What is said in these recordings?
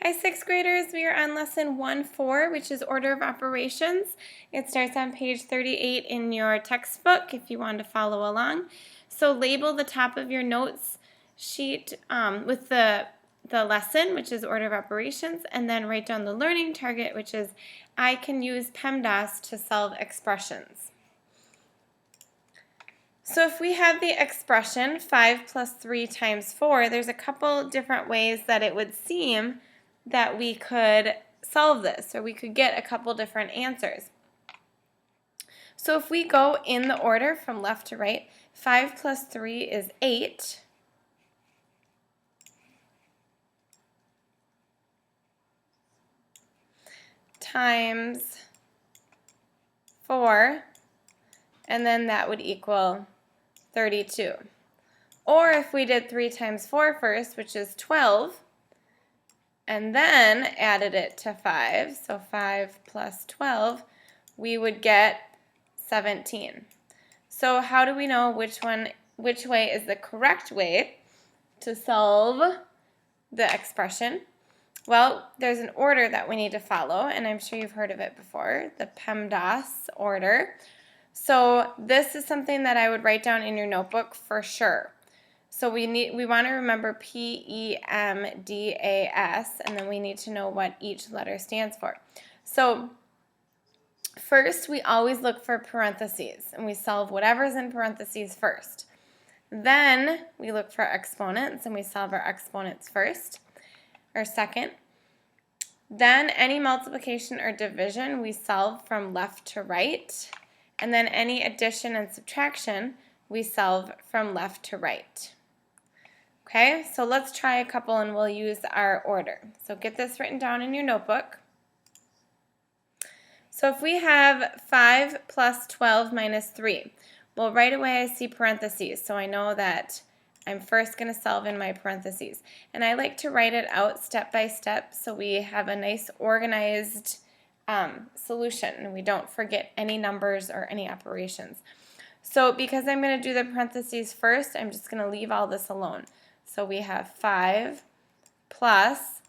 Hi, sixth graders. We are on lesson 1-4, which is order of operations. It starts on page 38 in your textbook if you want to follow along. So label the top of your notes sheet with the lesson, which is order of operations, and then write down the learning target, which is I can use PEMDAS to solve expressions. So if we have the expression 5 plus 3 times 4, there's a couple different ways that it would seem that we could solve this, or we could get a couple different answers. So if we go in the order from left to right, 5 plus 3 is 8. Times 4, and then that would equal 32. Or if we did 3 times 4 first, which is 12, and then added it to 5, so 5 plus 12, we would get 17. So how do we know which way is the correct way to solve the expression? Well, there's an order that we need to follow, and I'm sure you've heard of it before, the PEMDAS order. So this is something that I would write down in your notebook for sure. So we want to remember PEMDAS, and then we need to know what each letter stands for. So first, we always look for parentheses, and we solve whatever's in parentheses first. Then we look for exponents, and we solve our exponents first, or second. Then any multiplication or division, we solve from left to right. And then any addition and subtraction, we solve from left to right. Okay, so let's try a couple and we'll use our order. So get this written down in your notebook. So if we have 5 plus 12 minus 3, well, right away I see parentheses, so I know that I'm first going to solve in my parentheses. And I like to write it out step by step so we have a nice organized solution and we don't forget any numbers or any operations. So because I'm going to do the parentheses first, I'm just going to leave all this alone. So we have 5 plus,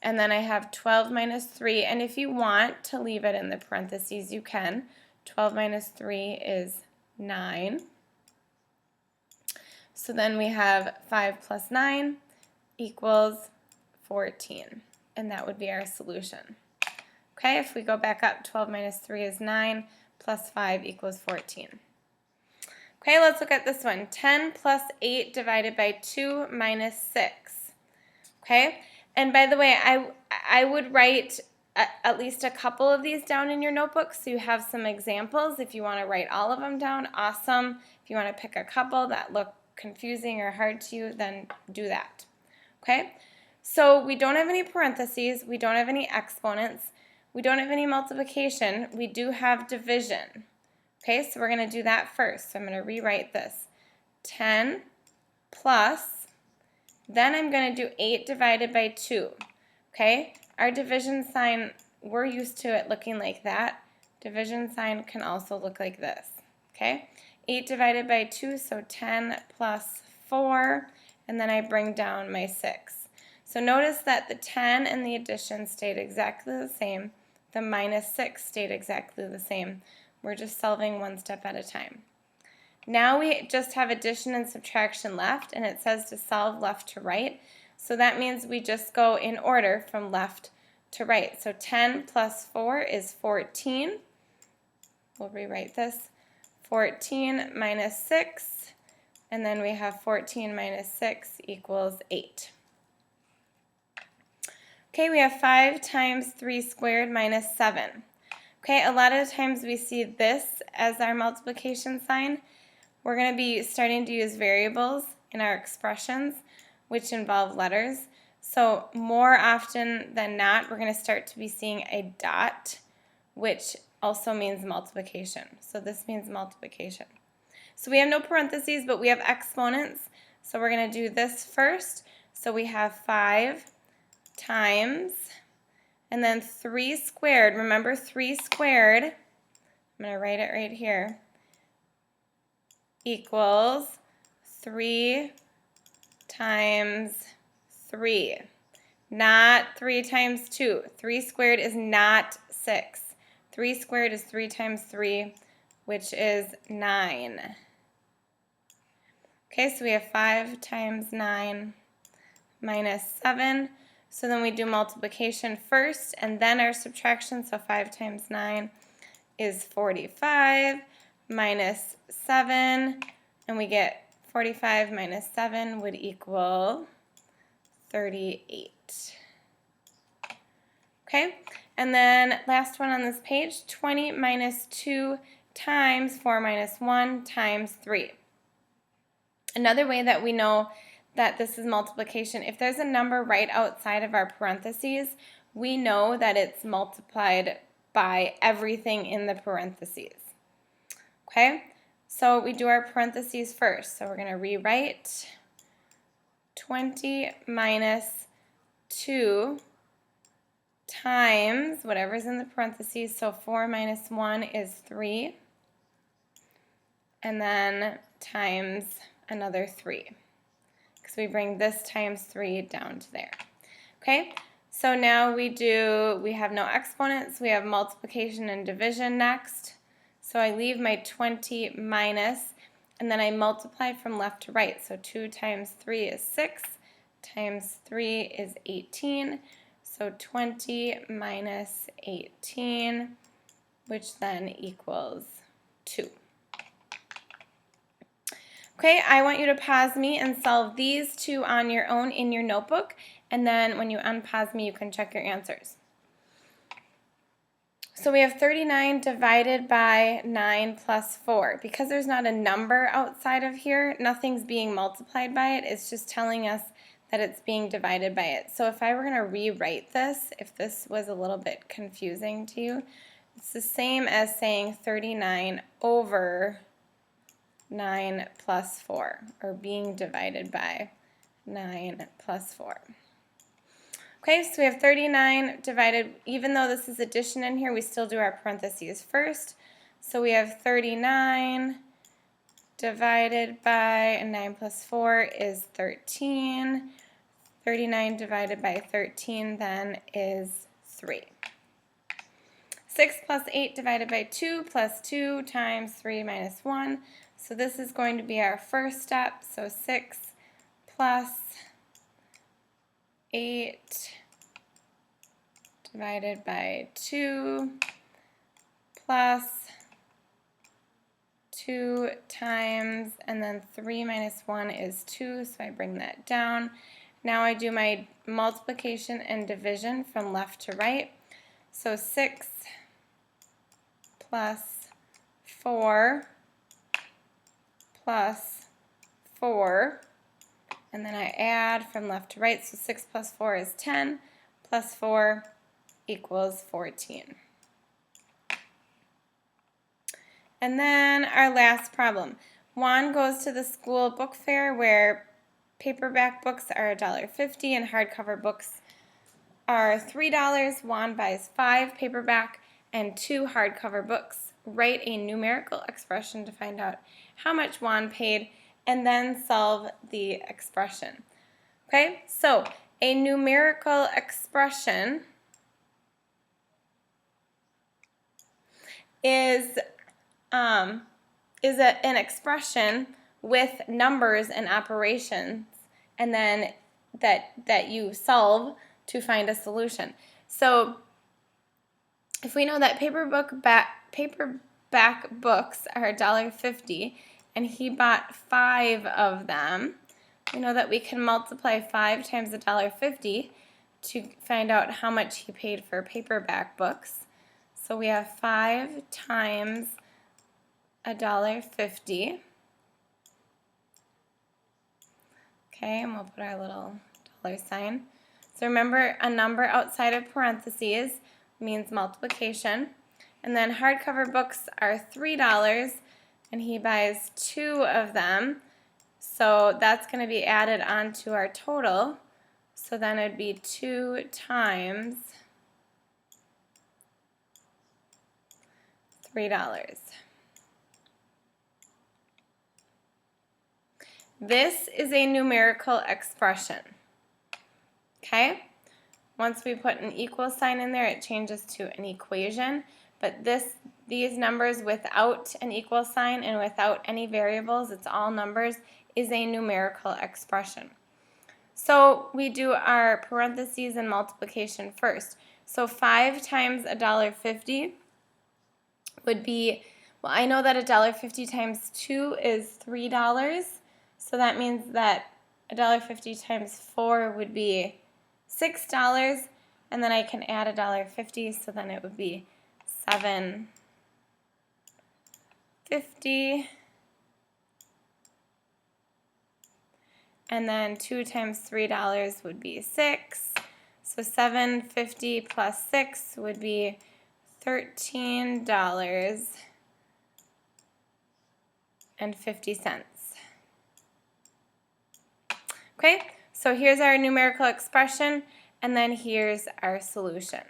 and then I have 12 minus 3. And if you want to leave it in the parentheses, you can. 12 minus 3 is 9. So then we have 5 plus 9 equals 14. And that would be our solution. Okay, if we go back up, 12 minus 3 is 9, plus 5 equals 14. Okay, let's look at this one. 10 plus 8 divided by 2 minus 6. Okay, and by the way, I would write at least a couple of these down in your notebook so you have some examples. If you want to write all of them down, awesome. If you want to pick a couple that look confusing or hard to you, then do that. Okay, so we don't have any parentheses, we don't have any exponents, we don't have any multiplication, we do have division. Okay, so we're going to do that first. So I'm going to rewrite this. 10 plus, then I'm going to do 8 divided by 2. Okay, our division sign, we're used to it looking like that. Division sign can also look like this. Okay, 8 divided by 2, so 10 plus 4, and then I bring down my 6. So notice that the 10 and the addition stayed exactly the same. The minus 6 stayed exactly the same. We're just solving one step at a time. Now we just have addition and subtraction left, and it says to solve left to right. So that means we just go in order from left to right. So 10 plus 4 is 14. We'll rewrite this. 14 minus 6, and then we have 14 minus 6 equals 8. Okay, we have 5 times 3 squared minus 7. Okay, a lot of times we see this as our multiplication sign. We're going to be starting to use variables in our expressions, which involve letters. So more often than not, we're going to start to be seeing a dot, which also means multiplication. So this means multiplication. So we have no parentheses, but we have exponents. So we're going to do this first. So we have 5 times, and then 3 squared. Remember 3 squared, I'm going to write it right here, equals 3 times 3. not 3 times 2. 3 squared is not 6. 3 squared is 3 times 3, which is 9. Okay, so we have 5 times 9 minus 7. So then we do multiplication first and then our subtraction. So 5 times 9 is 45 minus 7. And we get 45 minus 7 would equal 38. Okay, and then last one on this page, 20 minus 2 times 4 minus 1 times 3. Another way that we know that this is multiplication, if there's a number right outside of our parentheses, we know that it's multiplied by everything in the parentheses. Okay, so we do our parentheses first. So we're going to rewrite 20 minus 2 times whatever's in the parentheses. So 4 minus 1 is 3. And then times another 3. Because we bring this times 3 down to there. Okay, so now we have no exponents. We have multiplication and division next. So I leave my 20 minus, and then I multiply from left to right. So 2 times 3 is 6, times 3 is 18. So 20 minus 18, which then equals 2. Okay, I want you to pause me and solve these two on your own in your notebook, and then when you unpause me, you can check your answers. So we have 39 divided by 9 plus 4. Because there's not a number outside of here, nothing's being multiplied by it. It's just telling us that it's being divided by it. So if I were going to rewrite this, if this was a little bit confusing to you, it's the same as saying 39 over 9 plus 4, or being divided by 9 plus 4. Okay, so we have 39 divided, even though this is addition in here, we still do our parentheses first. So we have 39 divided by 9 plus 4 is 13. 39 divided by 13 then is 3. 6 plus 8 divided by 2 plus 2 times 3 minus 1. So this is going to be our first step. So 6 plus 8 divided by 2 plus 2 times, and then 3 minus 1 is 2, so I bring that down. Now I do my multiplication and division from left to right. So 6 plus 4 plus 4, and then I add from left to right. So 6 plus 4 is 10, plus 4 equals 14. And then our last problem. Juan goes to the school book fair where paperback books are $1.50 and hardcover books are $3. Juan buys 5 paperback and 2 hardcover books. Write a numerical expression to find out how much Juan paid, and then solve the expression. Okay, so a numerical expression is an expression with numbers and operations, and then that you solve to find a solution. So if we know that paperback books are $1.50 and he bought 5 of them, we know that we can multiply 5 times $1.50 to find out how much he paid for paperback books. So we have 5 times $1.50. Okay, and we'll put our little dollar sign. So remember, a number outside of parentheses means multiplication. And then hardcover books are $3, and he buys 2 of them. So that's going to be added onto our total. So then it'd be 2 times $3. This is a numerical expression. Okay? Once we put an equal sign in there, it changes to an equation. But these numbers without an equal sign and without any variables, it's all numbers, is a numerical expression. So we do our parentheses and multiplication first. So 5 times $1.50 would be, well, I know that $1.50 times 2 is $3. So that means that $1.50 times 4 would be $6. And then I can add $1.50, so then it would be $7.50. And then 2 times $3 would be 6. So $7.50 plus 6 would be $13.50. Okay, so here's our numerical expression, and then here's our solution.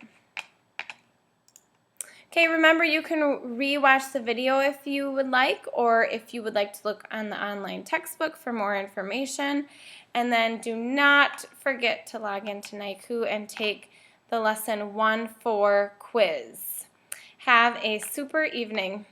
Okay, remember you can re-watch the video if you would like, or if you would like to look on the online textbook for more information. And then do not forget to log into NICU and take the Lesson 1-4 quiz. Have a super evening.